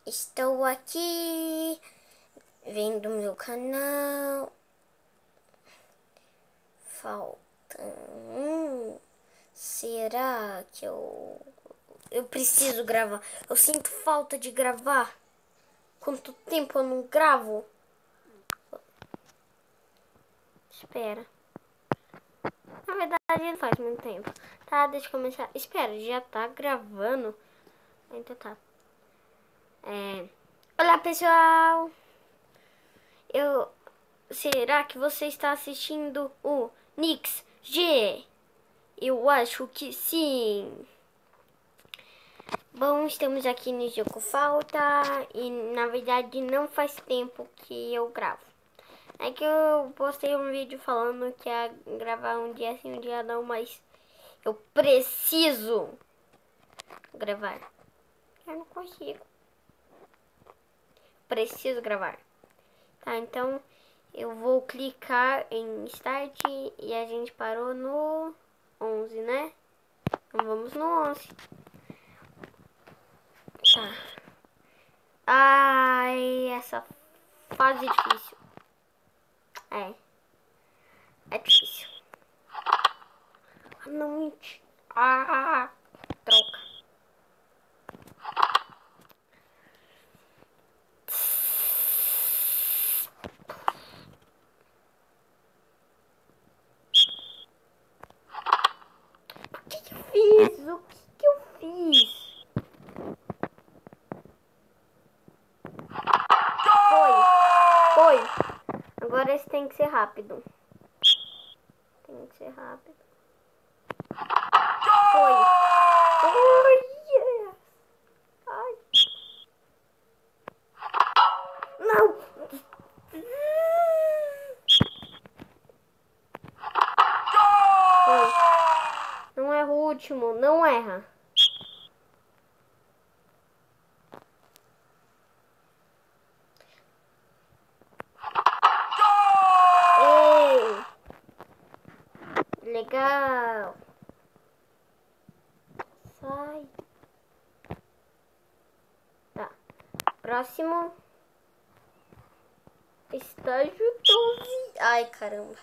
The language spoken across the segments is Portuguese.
Estou aqui vendo meu canal. Falta. Será que eu preciso gravar? Eu sinto falta de gravar. Quanto tempo eu não gravo? Espera. Na verdade, não faz muito tempo. Tá, deixa eu começar. Espera, já tá gravando? Então tá. Olá, pessoal. Será que você está assistindo o Nix G? Eu acho que sim. Bom, estamos aqui no jogo Falta e na verdade não faz tempo que eu gravo. É que eu postei um vídeo falando que ia gravar um dia sim, um dia não, mas eu preciso gravar. Eu não consigo. Preciso gravar. Tá, então eu vou clicar em Start e a gente parou no 11, né? Então vamos no 11. Tá. Ai, essa fase é difícil. É difícil. Não. Troca. O que eu fiz? O que eu fiz? Foi. Agora esse tem que ser rápido. Tem que ser rápido. Foi. Yes. Ai. Não. Foi. Não erra o último. Não erra. Ei. Legal. Sai. Tá. Próximo. Estágio 12. Ai, caramba.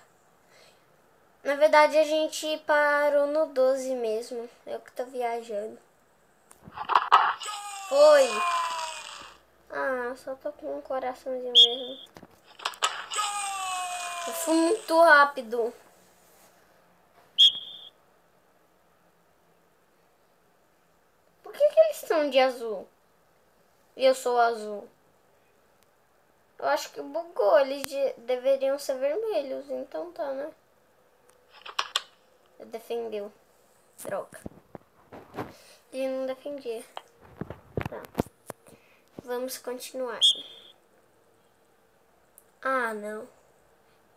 Na verdade, a gente parou no 12 mesmo. Eu que tô viajando. Foi. Ah, só tô com um coraçãozinho mesmo. Eu fui muito rápido. Por que eles estão de azul? E eu sou azul. Eu acho que bugou. Eles deveriam ser vermelhos. Então tá, né? Defendeu. Droga. Ele não defendia. Tá. Vamos continuar. Ah, não.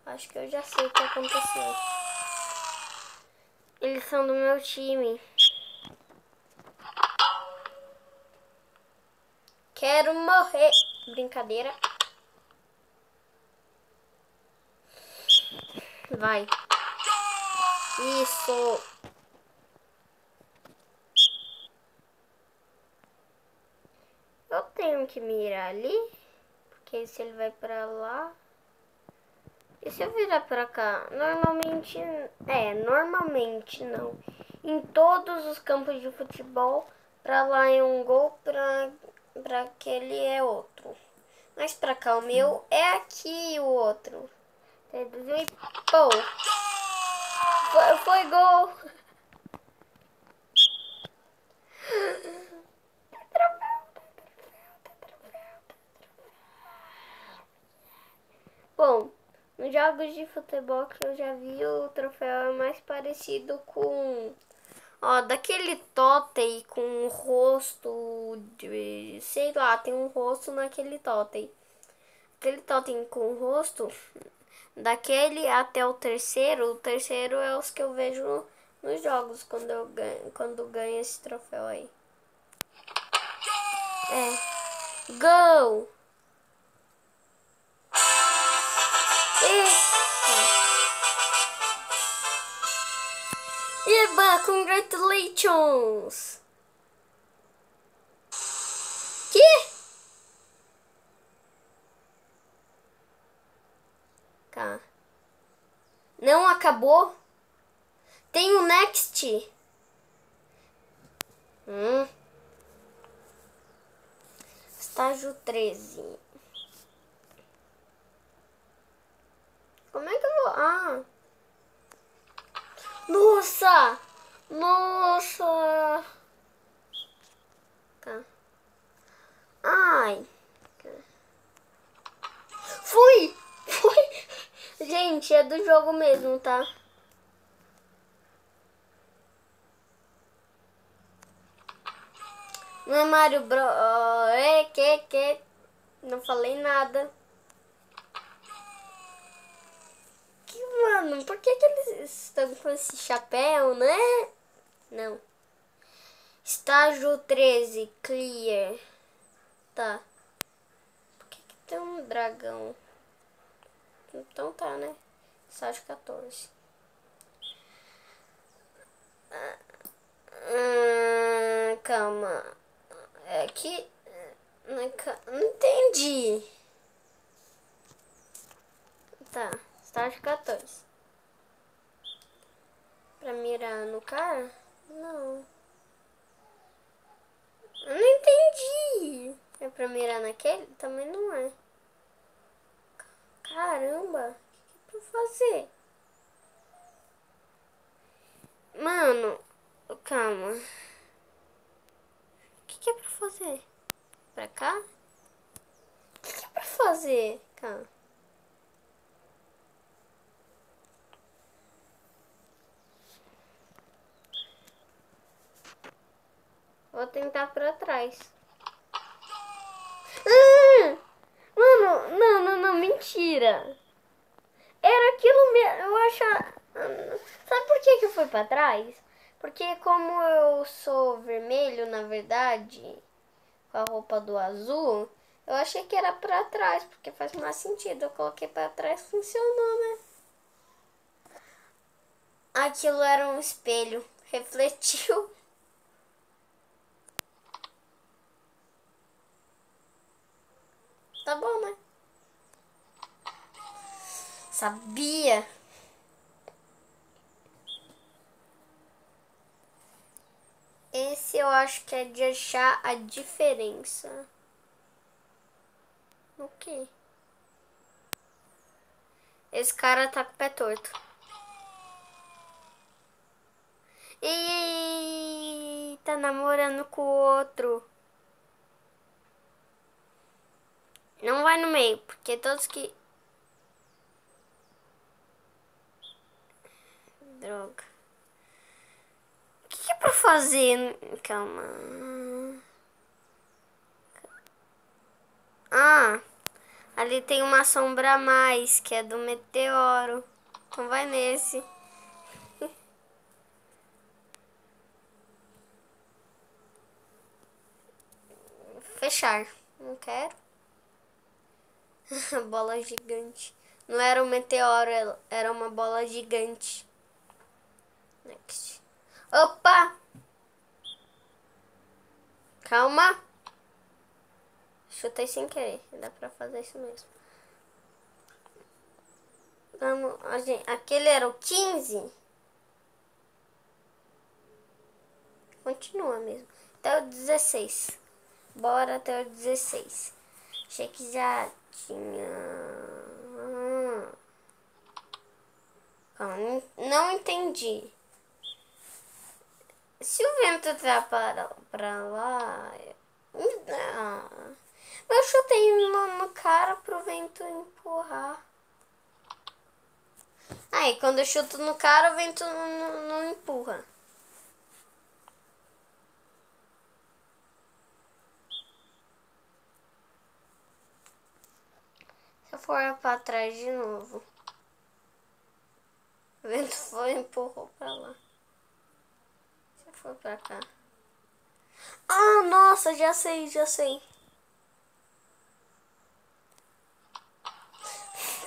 Acho que eu já sei o que aconteceu. Eles são do meu time. Quero morrer. Brincadeira. Vai. Isso. Eu tenho que mirar ali. Porque se ele vai pra lá... E se eu virar pra cá? Normalmente... normalmente não. Em todos os campos de futebol, pra lá é um gol, pra aquele é outro. Mas pra cá o meu é aqui o outro. Reduziu e pô! Foi gol! Bom, nos jogos de futebol que eu já vi, o troféu é mais parecido com... Ó, daquele totem com um rosto de... Sei lá, tem um rosto naquele totem. Aquele totem com rosto, daquele até o terceiro é os que eu vejo nos jogos quando ganho esse troféu aí. Gol! Eba, congratulations! Que? Não acabou? Tem o next. Estágio 13. Como é que eu vou? Ah. Nossa! Nossa! Tá. Ai. Fui! Fui! Gente, é do jogo mesmo, tá? Não é Mario Bros. Que? Não falei nada. Mano, por que eles estão com esse chapéu, né? Não. Estágio 13, clear. Tá. Por que tem um dragão? Então tá, né? Estágio 14. Calma. É que... Não entendi. Tá. Estágio 14. Pra mirar no cara? Não. Eu não entendi. É pra mirar naquele? Também não é. Caramba. O que é pra fazer? Mano. Calma. O que é pra fazer? Pra cá? O que é pra fazer? Calma. Vou tentar pra trás. Mano, não, mentira. Era aquilo mesmo. Eu achava. Sabe por que eu fui pra trás? Porque como eu sou vermelho, na verdade, com a roupa do azul, eu achei que era pra trás, porque faz mais sentido. Eu coloquei pra trás, funcionou, né? Aquilo era um espelho. Refletiu. Tá bom, né? Sabia. Esse eu acho que é de achar a diferença. O quê? Esse cara tá com o pé torto. E tá namorando com o outro. Não vai no meio, porque todos que... Droga. O que é pra fazer? Calma. Ah, ali tem uma sombra a mais, que é do meteoro. Então vai nesse. Fechar. Não quero. Bola gigante. Não era um meteoro, era uma bola gigante. Next. Opa! Calma. Chutei sem querer. Dá pra fazer isso mesmo. Vamos, gente, aquele era o 15. Continua mesmo. Até o 16. Bora até o 16. Achei que já tinha... Calma, não entendi. Se o vento tá pra lá... Eu chutei no cara pro vento empurrar. Aí, quando eu chuto no cara, o vento não empurra. Se eu for pra trás de novo, o vento foi e empurrou pra lá. Se eu for pra cá. Ah, nossa, já sei.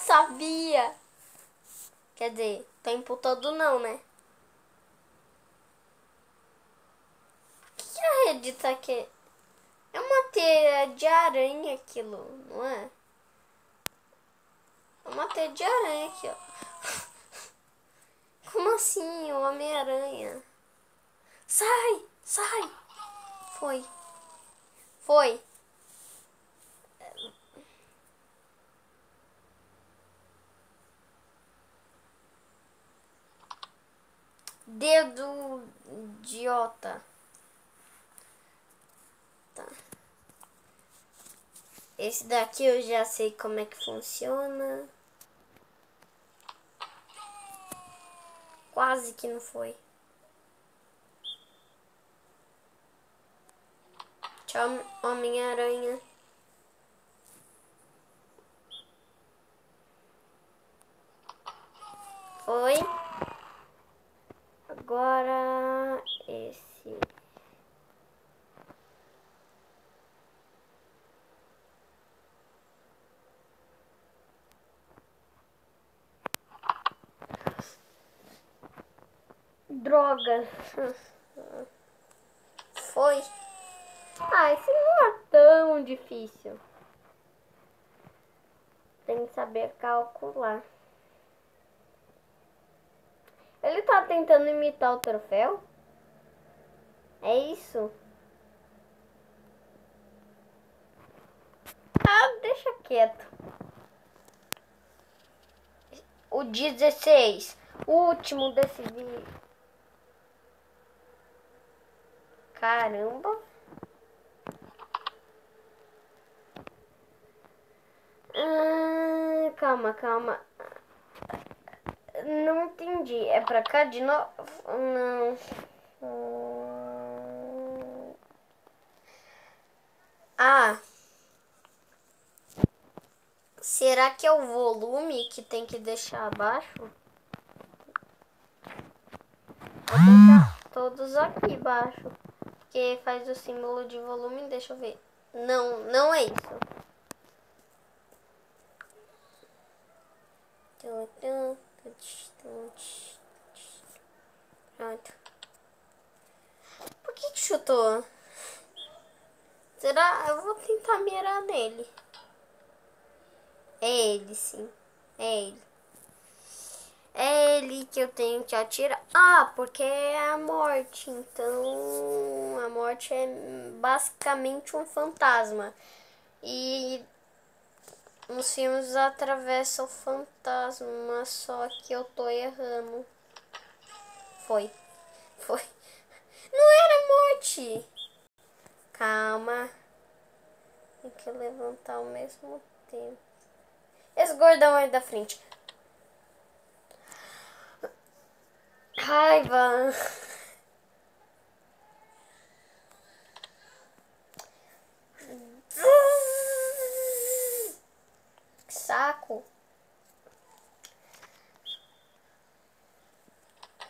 Sabia. Quer dizer, o tempo todo não, né? Por que a rede tá aqui? É uma teia de aranha aquilo, não é? É uma teia de aranha aqui, ó. Como assim? O Homem-Aranha. Sai! Sai! Foi. Foi. Dedo idiota. Tá. Esse daqui eu já sei como é que funciona. Quase que não foi. Tchau, Homem-Aranha. Foi. Agora esse. Drogas. Foi. Ah, esse não é tão difícil. Tem que saber calcular. Ele tá tentando imitar o troféu? É isso? Ah, deixa quieto. O 16. O último desse vídeo. Caramba. Calma, calma. Não entendi. É pra cá de novo? Não. Ah. Será que é o volume que tem que deixar abaixo? Vou deixar todos aqui embaixo. Porque faz o símbolo de volume. Deixa eu ver. Não, não é isso. Pronto. Por que chutou? Será? Eu vou tentar mirar nele. É ele, sim. É ele. É ele que eu tenho que atirar. Ah, porque é a morte. Então, a morte é basicamente um fantasma. E nos filmes atravessa o fantasma, só que eu tô errando. Foi. Foi. Não era morte. Calma. Tem que levantar ao mesmo tempo. Esse gordão aí da frente. Raiva. Que saco.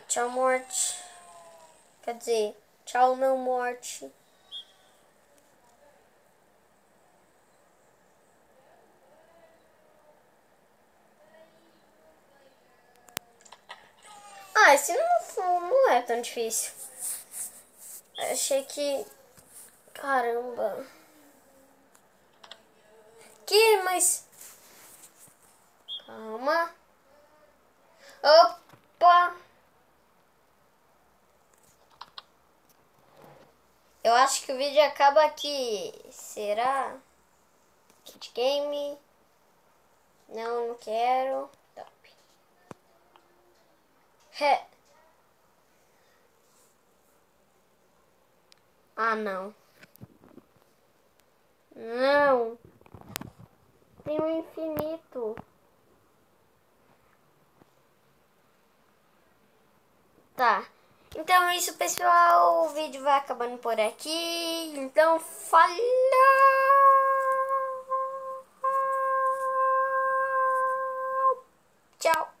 Tchau, morte. Quer dizer, tchau, não morte. Ah, esse não é tão difícil. Achei que... Caramba. Mas... Calma. Opa. Eu acho que o vídeo acaba aqui. Será? Kit Game. Não, não quero. Top. Ah, não. Não. Tem um infinito. Tá. Então é isso, pessoal. O vídeo vai acabando por aqui. Então, falou! Tchau.